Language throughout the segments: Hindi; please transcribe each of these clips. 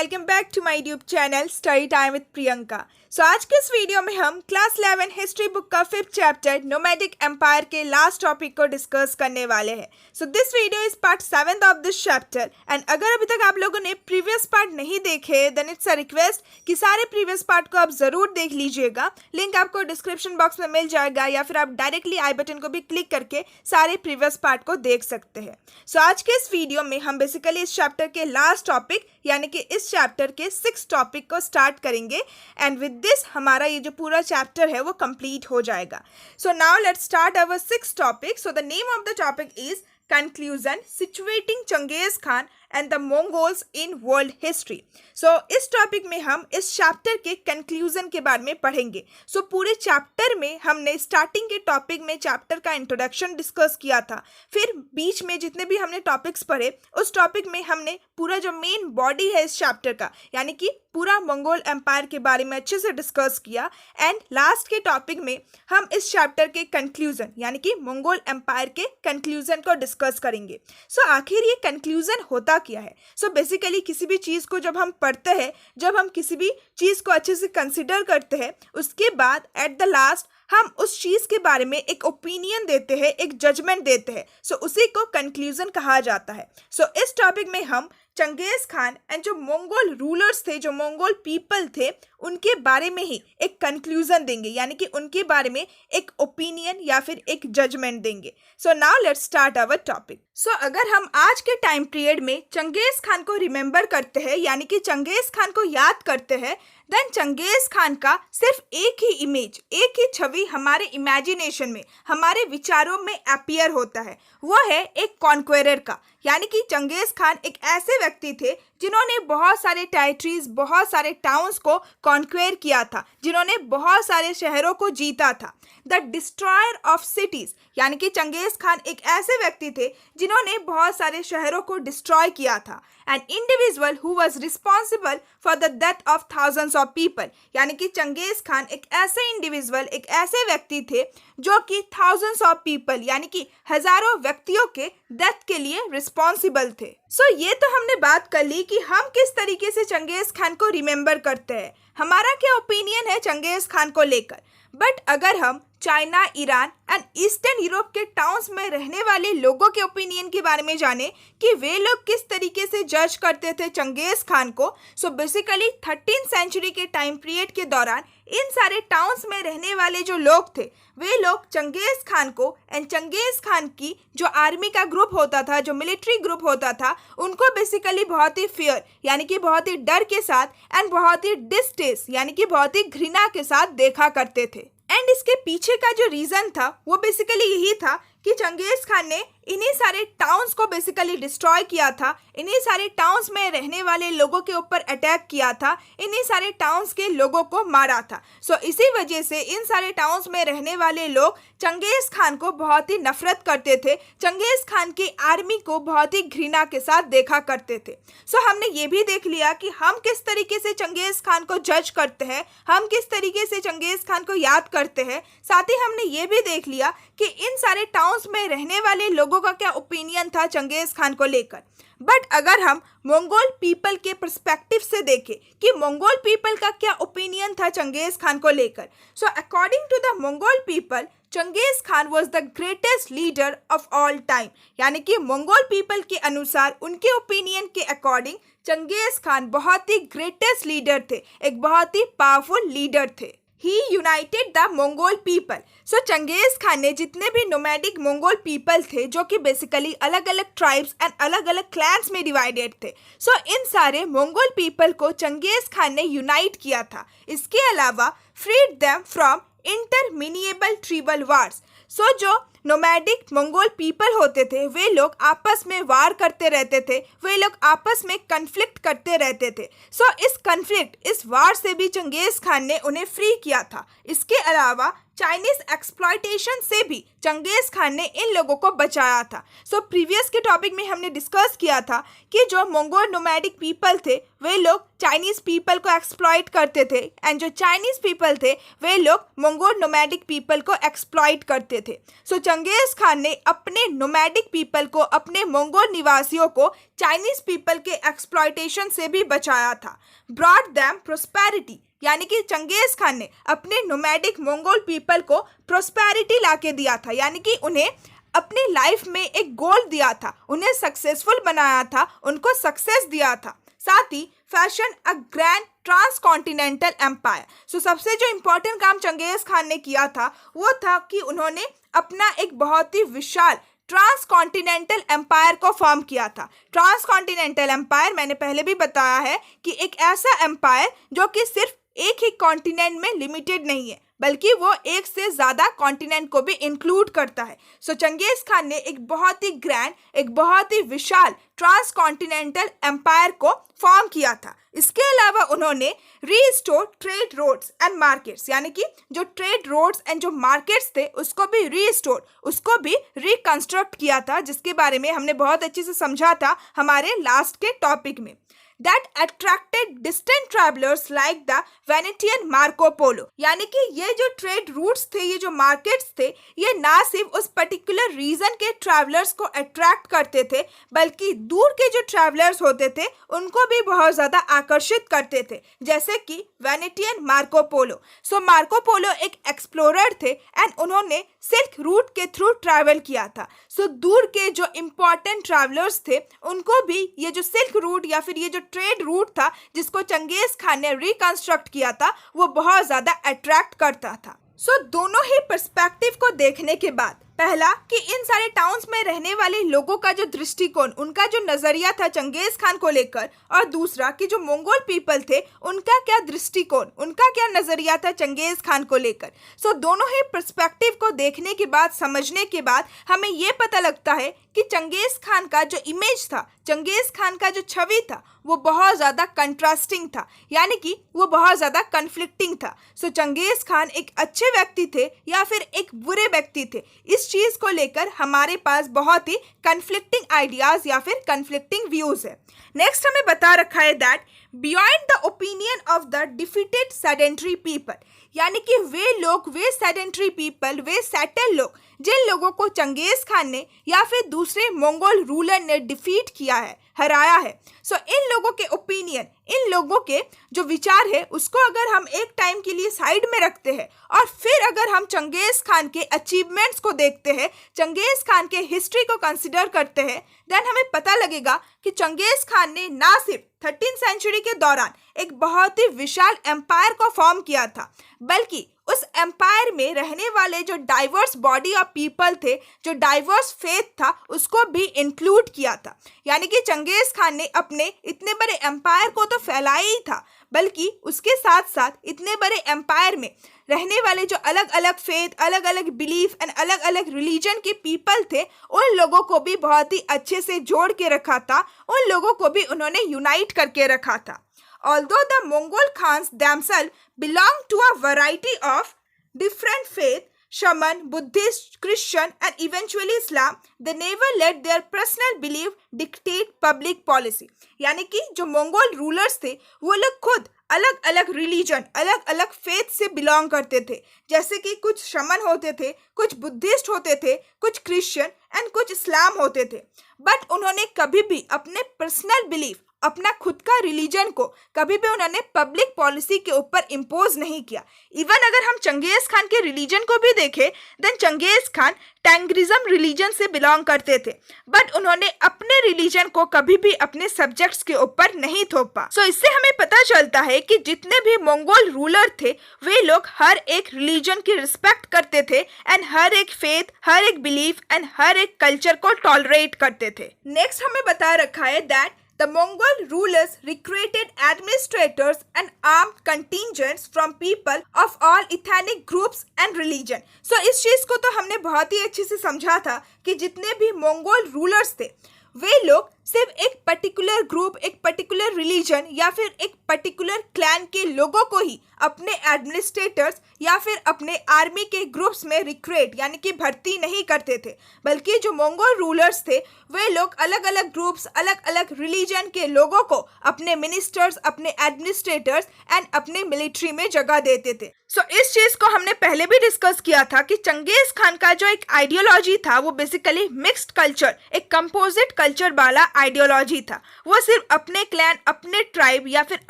Welcome back to my YouTube channel study time with Priyanka. So आज के इस वीडियो में हम क्लास 11 हिस्ट्री बुक का 5th चैप्टर नोमैडिक एम्पायर के लास्ट टॉपिक को डिस्कस करने वाले हैं। So this video is part 7th of this chapter and अगर अभी तक आप लोगों ने प्रीवियस पार्ट नहीं देखे देन इट्स अ रिक्वेस्ट कि सारे प्रीवियस पार्ट को आप जरूर देख लीजिएगा। लिंक आपको डिस्क्रिप्शन बॉक्स में मिल जाएगा या फिर आप डायरेक्टली आई बटन को भी क्लिक करके सारे प्रीवियस पार्ट को देख सकते हैं। सो आज के इस वीडियो में हम बेसिकली इस चैप्टर के लास्ट टॉपिक यानी कि इस चैप्टर के 6th टॉपिक को स्टार्ट करेंगे एंड विद दिस हमारा ये जो पूरा चैप्टर है वो कंप्लीट हो जाएगा। So now let's start our 6th topic. So the name of the topic is conclusion situating Genghis Khan and the Mongols in world history. So इस टॉपिक में हम इस चैप्टर के कंक्लूजन के बारे में पढ़ेंगे। सो पूरे चैप्टर में हमने स्टार्टिंग के टॉपिक में चैप्टर का इंट्रोडक्शन डिस्कस किया था, फिर बीच में जितने भी हमने टॉपिक्स पढ़े उस टॉपिक में हमने पूरा जो मेन बॉडी है इस चैप्टर का यानी कि पूरा मंगोल एम्पायर के बारे में अच्छे से डिस्कस किया एंड लास्ट के टॉपिक में हम इस चैप्टर के कंक्लूजन यानी कि मंगोल एम्पायर के कंक्लूजन को डिस्कस करेंगे। सो आखिर ये कंक्लूजन होता क्या है? सो बेसिकली किसी भी चीज़ को जब हम पढ़ते हैं, जब हम किसी भी चीज़ को अच्छे से कंसिडर करते हैं, उसके बाद एट द लास्ट हम उस चीज़ के बारे में एक ओपिनियन देते हैं, एक जजमेंट देते हैं। सो उसी को कंक्लूजन कहा जाता है। सो इस टॉपिक में हम चंगेज खान एंड जो मंगोल रूलर्स थे, जो मंगोल पीपल थे, उनके बारे में ही एक कंक्लूजन देंगे यानी कि उनके बारे में एक ओपिनियन या फिर एक जजमेंट देंगे। So now let's start our topic. So अगर हम आज के टाइम पीरियड में चंगेज खान को रिमेंबर करते हैं यानी कि चंगेज खान को याद करते हैं देन चंगेज खान का सिर्फ एक ही इमेज, एक ही छवि हमारे इमेजिनेशन में, हमारे विचारों में अपीयर होता है, वो है एक कॉन्क्वेरर का। यानी कि चंगेज खान एक ऐसे व्यक्ति थे जिन्होंने बहुत सारे टेरिटरीज, बहुत सारे टाउन्स को कॉन्क्वेर किया था, जिन्होंने बहुत सारे शहरों को जीता था। द डिस्ट्रॉयर ऑफ सिटीज यानी कि चंगेज खान एक ऐसे व्यक्ति थे जिन्होंने बहुत सारे शहरों को डिस्ट्रॉय किया था। An individual who was responsible for the death of thousands of people यानी कि चंगेज खान एक ऐसे इंडिविजुअल, एक ऐसे व्यक्ति थे जो कि थाउजेंड्स ऑफ पीपल यानी कि हजारों व्यक्तियों के डेथ के लिए रिस्पॉन्सिबल थे। सो ये तो हमने बात कर ली कि हम किस तरीके से चंगेज खान को रिमेंबर करते हैं, हमारा क्या ओपिनियन है चंगेज खान को लेकर। बट अगर हम China, Iran and eastern Europe के टाउन्स में रहने वाले लोगों के ओपिनियन के बारे में जाने कि वे लोग किस तरीके से जज करते थे चंगेज खान को, सो बेसिकली 13th सेंचुरी के टाइम पीरियड के दौरान इन सारे टाउन्स में रहने वाले जो लोग थे वे लोग चंगेज खान को एंड चंगेज खान की जो आर्मी का ग्रुप होता था, जो मिलिट्री ग्रुप होता था, उनको बेसिकली बहुत ही फियर यानी कि बहुत ही डर के साथ एंड बहुत ही डिस्टेस्ट यानी कि बहुत ही घृणा के साथ देखा करते थे। एंड इसके पीछे का जो रीज़न था वो बेसिकली यही था कि चंगेज खान ने इन्हीं सारे टाउन्स को बेसिकली डिस्ट्रॉय किया था, इन्हीं सारे टाउन्स में रहने वाले लोगों के ऊपर अटैक किया था, इन्हीं सारे टाउन्स के लोगों को मारा था। सो इसी वजह से इन सारे टाउन्स में रहने वाले लोग चंगेज खान को बहुत ही नफरत करते थे, चंगेज खान की आर्मी को बहुत ही घृणा के साथ देखा करते थे। सो हमने ये भी देख लिया कि हम किस तरीके से चंगेज खान को जज करते हैं, हम किस तरीके से चंगेज खान को याद करते हैं। साथ ही हमने ये भी देख लिया कि इन सारे टाउन्स में रहने वाले लोगों का क्या ओपिनियन था चंगेज खान को लेकर। बट अगर हम मंगोल पीपल के पर्सपेक्टिव से देखें कि मंगोल पीपल का क्या ओपिनियन था चंगेज खान को लेकर, so according to the Mongol people Genghis Khan was the greatest leader of all time यानी कि मंगोल पीपल के अनुसार, उनके ओपिनियन के अकॉर्डिंग चंगेज खान बहुत ही ग्रेटेस्ट लीडर थे, एक बहुत ही पावरफुल लीडर थे। He united the Mongol people. So Genghis Khan ने जितने भी नोमैडिक मंगोल पीपल थे जो कि बेसिकली अलग अलग ट्राइब्स एंड अलग अलग क्लैंस में डिवाइडेड थे, सो इन सारे मंगोल पीपल को चंगेज खान ने यूनाइट किया था। इसके अलावा freed them from interminable tribal wars. So जो नोमैडिक मंगोल पीपल होते थे वे लोग आपस में वार करते रहते थे, वे लोग आपस में कन्फ्लिक्ट करते रहते थे। सो इस कन्फ्लिक्ट, इस वार से भी चंगेज खान ने उन्हें फ्री किया था। इसके अलावा चाइनीज एक्सप्लॉयटेशन से भी चंगेज खान ने इन लोगों को बचाया था। सो प्रीवियस के टॉपिक में हमने डिस्कस किया था कि जो मंगोल नोमैडिक पीपल थे वे लोग चाइनीज पीपल को एक्सप्लॉइट करते थे एंड जो चाइनीज पीपल थे वे लोग मंगोल नोमैडिक पीपल को एक्सप्लॉइट करते थे। सो चंगेज खान ने अपने नोमैडिक पीपल को, अपने मंगोल निवासियों को चाइनीज पीपल के एक्सप्लॉयटेशन से भी बचाया था। ब्रॉट देम प्रोस्पेरिटी, यानी कि चंगेज खान ने अपने नोमैडिक मंगोल पीपल को प्रोस्पेरिटी लाके दिया था, यानी कि उन्हें अपनी लाइफ में एक गोल दिया था, उन्हें सक्सेसफुल बनाया था, उनको सक्सेस दिया था। साथ ही fashion a grand transcontinental empire. सो सबसे जो इम्पोर्टेंट काम चंगेज खान ने किया था वो था कि उन्होंने अपना एक बहुत ही विशाल ट्रांसकॉन्टिनेंटल एम्पायर को फॉर्म किया था। ट्रांसकॉन्टिनेंटल एम्पायर मैंने पहले भी बताया है कि एक ऐसा एम्पायर जो कि सिर्फ एक ही कॉन्टिनेंट में लिमिटेड नहीं है, बल्कि वो एक से ज़्यादा कॉन्टिनेंट को भी इंक्लूड करता है। सो चंगेज खान ने एक बहुत ही ग्रैंड, एक बहुत ही विशाल ट्रांसकॉन्टिनेंटल एम्पायर को फॉर्म किया था। इसके अलावा उन्होंने restore trade roads and markets, यानी कि जो ट्रेड रोड्स एंड जो मार्केट्स थे उसको भी रीस्टोर, उसको भी रिकंस्ट्रक्ट किया था, जिसके बारे में हमने बहुत अच्छे से समझा था हमारे लास्ट के टॉपिक में। That attracted distant travelers like the Venetian Marco Polo, यानी कि ये जो ट्रेड रूट्स थे, ये जो मार्केट्स थे, ये ना सिर्फ उस पर्टिकुलर रीजन के ट्रैवलर्स को अट्रैक्ट करते थे, बल्कि दूर के जो ट्रैवलर्स होते थे उनको भी बहुत ज़्यादा आकर्षित करते थे, जैसे कि वेनेटियन मार्को पोलो। सो मार्को पोलो एक एक्सप्लोरर थे एंड उन्होंने सिल्क रूट के थ्रू ट्रैवल किया था। सो दूर के जो इम्पॉर्टेंट ट्रैवलर्स थे उनको भी ये जो सिल्क रूट या फिर ये जो ट्रेड रूट था जिसको चंगेज खान ने रिकंस्ट्रक्ट किया था वो बहुत ज़्यादा अट्रैक्ट करता था। सो दोनों ही पर्सपेक्टिव को देखने के बाद, पहला कि इन सारे टाउन्स में रहने वाले लोगों का जो दृष्टिकोण, उनका जो नज़रिया था चंगेज खान को लेकर, और दूसरा कि जो मंगोल पीपल थे उनका क्या दृष्टिकोण, उनका क्या नज़रिया था चंगेज खान को लेकर। सो दोनों ही पर्सपेक्टिव को देखने के बाद, समझने के बाद हमें ये पता लगता है कि चंगेज खान का जो इमेज था, चंगेज खान का जो छवि था वो बहुत ज़्यादा कंट्रास्टिंग था, यानी कि वो बहुत ज़्यादा कन्फ्लिक्टिंग था। सो चंगेज खान एक अच्छे व्यक्ति थे या फिर एक बुरे व्यक्ति थे, इस चीज़ को लेकर हमारे पास बहुत ही कन्फ्लिक्टिंग आइडियाज़ या फिर कन्फ्लिक्टिंग व्यूज़ है। नेक्स्ट हमें बता रखा है that beyond the opinion of the defeated sedentary people, यानी कि वे लोग, वे सेडेंट्री पीपल, वे सेटल लोग जिन लोगों को चंगेज खान ने या फिर दूसरे मंगोल रूलर ने डिफीट किया है, हराया है। सो इन लोगों के ओपिनियन, इन लोगों के जो विचार है उसको अगर हम एक टाइम के लिए साइड में रखते हैं और फिर अगर हम चंगेज खान के अचीवमेंट्स को देखते हैं, चंगेज खान के हिस्ट्री को कंसिडर करते हैं, देन हमें पता लगेगा कि चंगेज खान ने ना सिर्फ 13वीं सेंचुरी के दौरान एक बहुत ही विशाल एम्पायर को फॉर्म किया था, बल्कि उस एम्पायर में रहने वाले जो डाइवर्स बॉडी ऑफ पीपल थे, जो डाइवर्स फेथ था, उसको भी इंक्लूड किया था। यानी कि चंगेज खान ने अपने इतने बड़े एम्पायर को तो फैलाया ही था, बल्कि उसके साथ साथ इतने बड़े एम्पायर में रहने वाले जो अलग अलग फेथ, अलग अलग बिलीफ एंड अलग अलग रिलीजन के पीपल थे, उन लोगों को भी बहुत ही अच्छे से जोड़ के रखा था, उन लोगों को भी उन्होंने यूनाइट करके रखा था। Although the Mongol Khans themselves belonged to a variety of different faiths, Shaman, Buddhist, Christian and eventually Islam, they never let their personal belief dictate public policy. यानी कि जो मंगोल रूलर्स थे वो लोग खुद अलग अलग रिलीजन, अलग अलग फेथ से बिलोंग करते थे, जैसे कि कुछ शमन होते थे, कुछ बुद्धिस्ट होते थे, कुछ क्रिश्चियन एंड कुछ इस्लाम होते थे। बट उन्होंने कभी भी अपने पर्सनल बिलीफ, अपना खुद का रिलीजन को कभी भी उन्होंने पब्लिक पॉलिसी के ऊपर इम्पोज नहीं किया। इवन अगर हम चंगेज खान के रिलीजन को भी देखें, देन चंगेज खान टैंग्रिज्म रिलीजन से बिलोंग करते थे, बट उन्होंने अपने रिलीजन को कभी भी अपने सब्जेक्ट्स के ऊपर नहीं थोपा। सो इससे हमें पता चलता है कि जितने भी मंगोल रूलर थे वे लोग हर एक रिलीजन की रिस्पेक्ट करते थे एंड हर एक फेथ, हर एक बिलीफ एंड हर एक कल्चर को टॉलरेट करते थे। नेक्स्ट हमें बता रखा है that The Mongol rulers recruited administrators and armed contingents from people of all ethnic groups and religion. So इस चीज़ को तो हमने बहुत ही अच्छे से समझा था कि जितने भी मंगोल रूलर्स थे वे लोग सिर्फ एक पर्टिकुलर ग्रुप, एक पर्टिकुलर रिलीजन या फिर एक पर्टिकुलर क्लैन के लोगों को ही अपने एडमिनिस्ट्रेटर्स या फिर अपने आर्मी के ग्रुप्स में रिक्रूट यानी कि भर्ती नहीं करते थे, बल्कि जो मंगोल रूलर्स थे वे लोग अलग अलग ग्रुप्स, अलग अलग रिलीजन के लोगों को अपने मिनिस्टर्स, अपने एडमिनिस्ट्रेटर्स एंड अपने मिलिट्री में जगह देते थे। इस चीज को हमने पहले भी डिस्कस किया था कि चंगेज खान का जो एक आइडियोलॉजी था वो बेसिकली मिक्स्ड कल्चर, एक कंपोजिट कल्चर वाला आइडियोलॉजी था। वो सिर्फ अपने क्लैन, अपने ट्राइब या फिर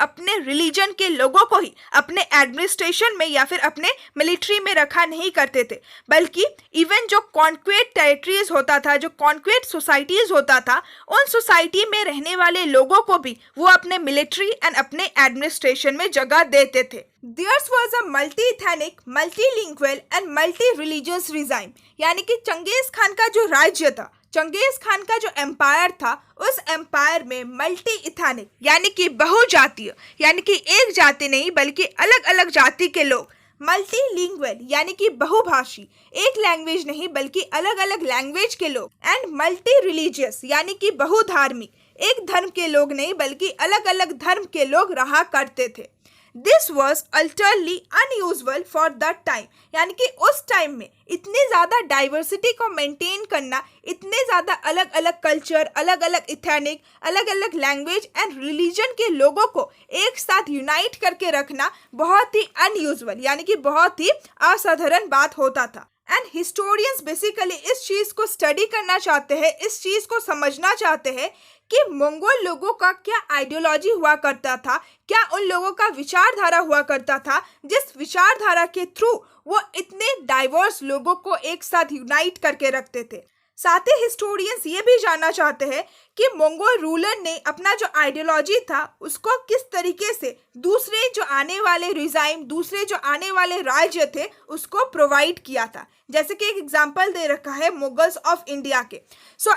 अपने रिलीजन के लोगों को ही अपने एडमिनिस्ट्रेशन में या फिर अपने मिलिट्री में रखा नहीं करते थे, बल्कि इवन जो कॉन्क्वेट टेरिटरीज होता था, जो कॉन्क्वेट सोसाइटीज होता था, उन सोसाइटी में रहने वाले लोगों को भी वो अपने मिलिट्री एंड अपने एडमिनिस्ट्रेशन में जगह देते थे। Theirs was a multi-ethnic, multilingual and multi-religious regime, यानी कि चंगेज खान का जो राज्य था, चंगेज खान का जो एम्पायर था, उस एम्पायर में मल्टी इथेनिक यानी कि बहुजातीय, यानी कि एक जाति नहीं बल्कि अलग अलग जाति के लोग, मल्टीलिंगुअल यानी कि बहुभाषी, एक लैंग्वेज नहीं बल्कि अलग अलग लैंग्वेज के लोग, एंड मल्टी रिलीजियस यानी कि बहुधार्मिक, एक धर्म के लोग नहीं बल्कि अलग अलग धर्म के लोग रहा करते थे। This was utterly unusual for that time, यानी कि उस टाइम में इतनी ज़्यादा डाइवर्सिटी को मेंटेन करना, इतने ज़्यादा अलग अलग कल्चर, अलग अलग इथेनिक, अलग अलग लैंग्वेज एंड रिलीजन के लोगों को एक साथ यूनाइट करके रखना बहुत ही अनयूजुअल यानी कि बहुत ही असाधारण बात होता था। एंड हिस्टोरियंस बेसिकली इस चीज़ को स्टडी करना चाहते हैं, इस चीज़ को समझना चाहते हैं कि मंगोल लोगों का क्या आइडियोलॉजी हुआ करता था, क्या उन लोगों का विचारधारा हुआ करता था, जिस विचारधारा के थ्रू वो इतने डाइवर्स लोगों को एक साथ यूनाइट करके रखते थे। साथ ही हिस्टोरियंस ये भी जानना चाहते हैं कि मंगोल रूलर ने अपना जो आइडियोलॉजी था उसको किस तरीके से दूसरे जो आने वाले रिजाइम, दूसरे जो आने वाले राज्य थे उसको प्रोवाइड किया था। जैसे कि एक एग्जांपल दे रखा है मुगल्स ऑफ इंडिया के।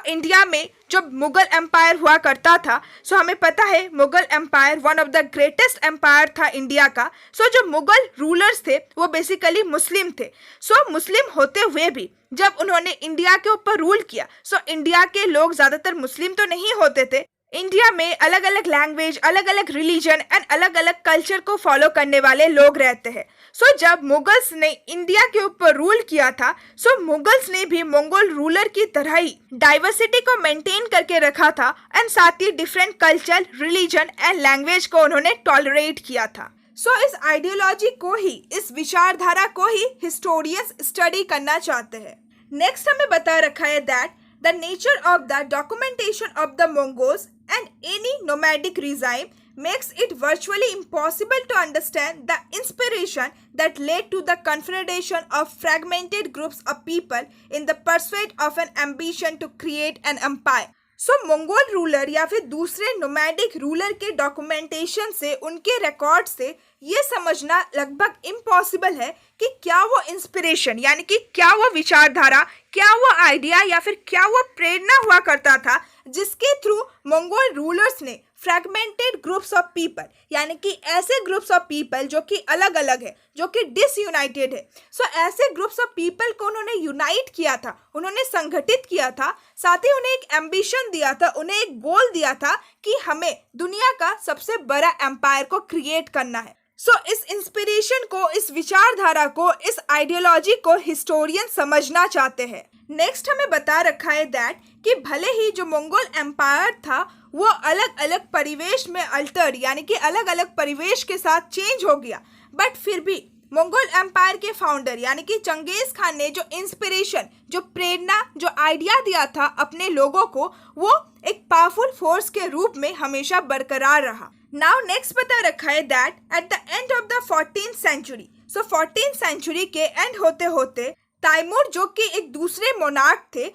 इंडिया में जब मुगल एम्पायर हुआ करता था, हमें पता है Mughal empire one of the greatest empire था इंडिया का। जो मुगल रूलर्स थे वो बेसिकली मुस्लिम थे। मुस्लिम होते हुए भी जब उन्होंने इंडिया के ऊपर रूल किया, इंडिया के लोग ज्यादातर मुस्लिम तो नहीं होते थे। इंडिया में अलग अलग लैंग्वेज, अलग अलग रिलीजन एंड अलग अलग कल्चर को फॉलो करने वाले लोग रहते हैं। जब मुगल्स ने इंडिया के ऊपर रूल किया था, मुगल्स ने भी मंगोल रूलर की तरह ही डाइवर्सिटी को मेंटेन करके रखा था एंड साथ ही different culture, religion and language को उन्होंने टॉलरेट किया था। इस आइडियोलॉजी को ही, इस विचारधारा को ही हिस्टोरियंस स्टडी करना चाहते हैं। नेक्स्ट हमें बता रखा है that the nature of the documentation of the Mongols and any nomadic regime makes it virtually impossible to understand the inspiration that led to the confederation of fragmented groups of people in the pursuit of an ambition to create an empire. Mongol ruler या फिर दूसरे नोमैडिक रूलर के डॉक्यूमेंटेशन से, उनके रिकॉर्ड से ये समझना लगभग इम्पॉसिबल है कि क्या वो इंस्पिरेशन यानी कि क्या वो विचारधारा, क्या वो आइडिया या फिर क्या वो प्रेरणा हुआ करता था जिसके थ्रू मंगोल रूलर्स ने फ्रैगमेंटेड ग्रुप्स ऑफ पीपल यानी कि ऐसे ग्रुप्स ऑफ पीपल जो कि अलग अलग है, जो कि डिसयूनाइटेड है, ऐसे ग्रुप्स ऑफ पीपल को उन्होंने यूनाइट किया था, उन्होंने संगठित किया था, साथ ही उन्हें एक एम्बिशन दिया था, उन्हें एक गोल दिया था कि हमें दुनिया का सबसे बड़ा एम्पायर को क्रिएट करना है। इस इंस्पिरेशन को, इस विचारधारा को, इस आइडियोलॉजी को हिस्टोरियन समझना चाहते हैं। नेक्स्ट हमें बता रखा है दैट कि भले ही जो मंगोल एम्पायर था वो अलग अलग परिवेश में अल्टर यानी कि अलग अलग परिवेश के साथ चेंज हो गया, बट फिर भी मंगोल एम्पायर के फाउंडर यानी कि चंगेज खान ने जो इंस्पिरेशन, जो प्रेरणा, जो आइडिया दिया था अपने लोगों को, वो एक पावरफुल फोर्स के रूप में हमेशा बरकरार रहा। नाउ नेक्स्ट बता रखा है that at the end of the 14th century, 14th century के एंड होते होते तैमूर जो कि एक दूसरे मोनार्क थे,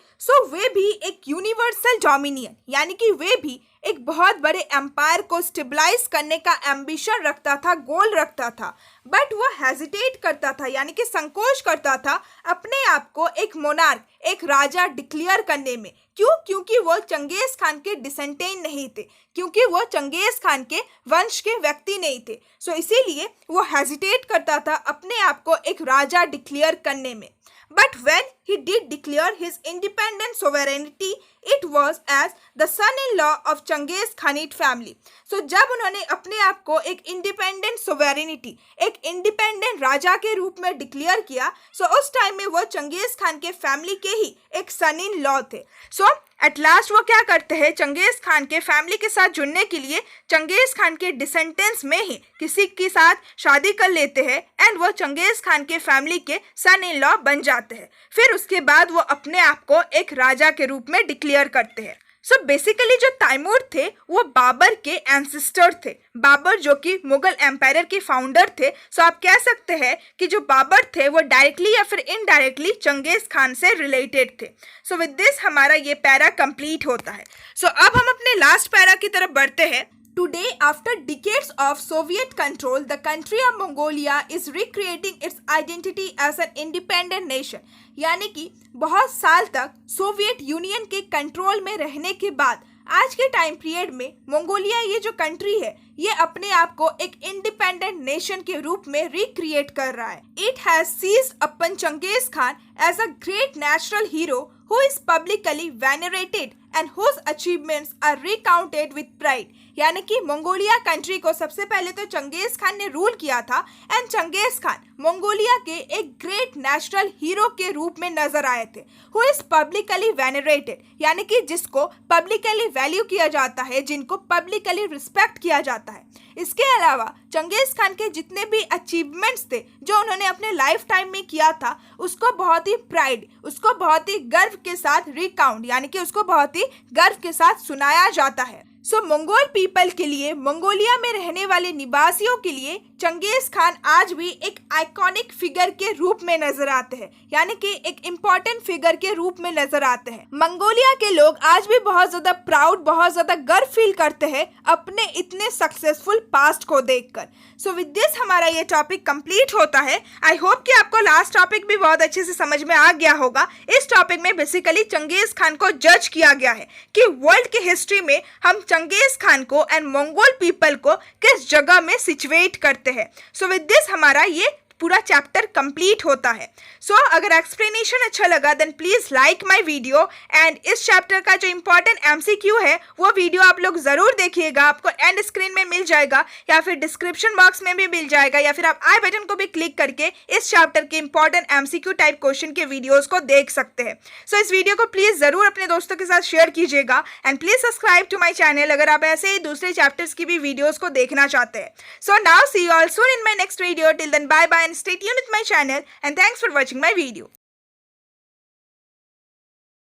वे भी एक यूनिवर्सल डोमिनियन यानी कि वे भी एक बहुत बड़े एम्पायर को स्टेबलाइज करने का एम्बिशन रखता था, गोल रखता था, बट वो हेजिटेट करता था यानी कि संकोच करता था अपने आप को एक मोनार्क, एक राजा डिक्लेयर करने में। क्यों? क्योंकि वो चंगेज खान के डिसेंडेंट नहीं थे, क्योंकि वो चंगेज खान के वंश के व्यक्ति नहीं थे। इसीलिए वो हेजिटेट करता था अपने आप को एक राजा डिक्लेयर करने में। But when he did declare his independent sovereignty It was as the son-in-law of Changiz Khanate family. So जब उन्होंने अपने आप को एक इंडिपेंडेंट सोवेरेनिटी, एक इंडिपेंडेंट राजा के रूप में डिक्लेयर किया, सो उस टाइम में वो चंगेज खान के फैमिली के ही एक सन इन लॉ थे. सो एट लास्ट वो क्या करते हैं, चंगेज खान के फैमिली के साथ जुड़ने के लिए चंगेज खान के डिसेंडेंट्स में ही किसी के साथ शादी कर लेते हैं एंड वो चंगेज खान के फैमिली के सन इन लॉ बन जाते हैं. फिर उसके बाद वो अपने आप को एक राजा के रूप में डिक्लेयर करते हैं. सो बेसिकली जो तैमूर थे वो बाबर के एंसेस्टर थे. बाबर जो कि मुगल एम्पायर के फाउंडर थे. सो आप कह सकते हैं कि जो बाबर थे वो डायरेक्टली या फिर इनडायरेक्टली चंगेज खान से रिलेटेड थे. सो विद दिस हमारा ये पैरा कंप्लीट होता है. सो अब हम अपने लास्ट पैरा की तरफ बढ़ते हैं. Today, after decades of Soviet control, the country of Mongolia is recreating its identity as an independent nation. यानी कि बहुत साल तक सोवियत यूनियन के कंट्रोल में रहने के बाद आज के टाइम पीरियड में मंगोलिया ये जो कंट्री है ये अपने आप को एक इंडिपेंडेंट नेशन के रूप में रिक्रिएट कर रहा है. It has seized upon Genghis Khan as a great national hero who is publicly venerated and whose achievements are recounted with pride. यानी कि मंगोलिया कंट्री को सबसे पहले तो चंगेज खान ने रूल किया था एंड चंगेज खान मंगोलिया के एक ग्रेट नेशनल हीरो के रूप में नजर आए थे. हु इज पब्लिकली वेनरेटेड यानी कि जिसको पब्लिकली वैल्यू किया जाता है, जिनको पब्लिकली रिस्पेक्ट किया जाता है. इसके अलावा चंगेज खान के जितने भी अचीवमेंट्स थे जो उन्होंने अपने लाइफ टाइम में किया था उसको बहुत ही प्राइड, उसको बहुत ही गर्व के साथ रिकाउंट यानी कि उसको बहुत ही गर्व के साथ सुनाया जाता है. सो मंगोल पीपल के लिए, मंगोलिया में रहने वाले निवासियों के लिए चंगेज खान आज भी एक आइकॉनिक फिगर के रूप में नजर आते हैं, यानी कि एक इम्पोर्टेंट फिगर के रूप में नजर आते हैं. मंगोलिया के लोग आज भी बहुत ज्यादा प्राउड, बहुत ज्यादा गर्व फील करते हैं अपने इतने सक्सेसफुल पास्ट को देखकर. सो विद दिस हमारा ये टॉपिक कंप्लीट होता है. आई होप कि आपको लास्ट टॉपिक भी बहुत अच्छे से समझ में आ गया होगा. इस टॉपिक में बेसिकली चंगेज खान को जज किया गया है कि वर्ल्ड की हिस्ट्री में हम चंगेज खान को एंड मंगोल पीपल को किस जगह में सिचुएट करते हैं. सो विद दिस हमारा ये पूरा चैप्टर कंप्लीट होता है. सो अगर एक्सप्लेनेशन अच्छा लगा then please like my video and इस चैप्टर का जो इंपॉर्टेंट एमसीक्यू है वो वीडियो आप लोग जरूर देखिएगा. आपको एंड स्क्रीन में मिल जाएगा या फिर डिस्क्रिप्शन बॉक्स में भी मिल जाएगा या फिर आप आई बटन को भी क्लिक करके इस चैप्टर के इंपॉर्टेंट एमसीक्यू टाइप क्वेश्चन के वीडियोज को देख सकते हैं. सो इस वीडियो को प्लीज जरूर अपने दोस्तों के साथ शेयर कीजिएगा and please subscribe to my channel अगर आप ऐसे ही दूसरे चैप्टर्स की भी वीडियोज को देखना चाहते हैं. So now see you all soon in my next video. Till then bye bye and stay tuned with my channel and thanks for watching my video.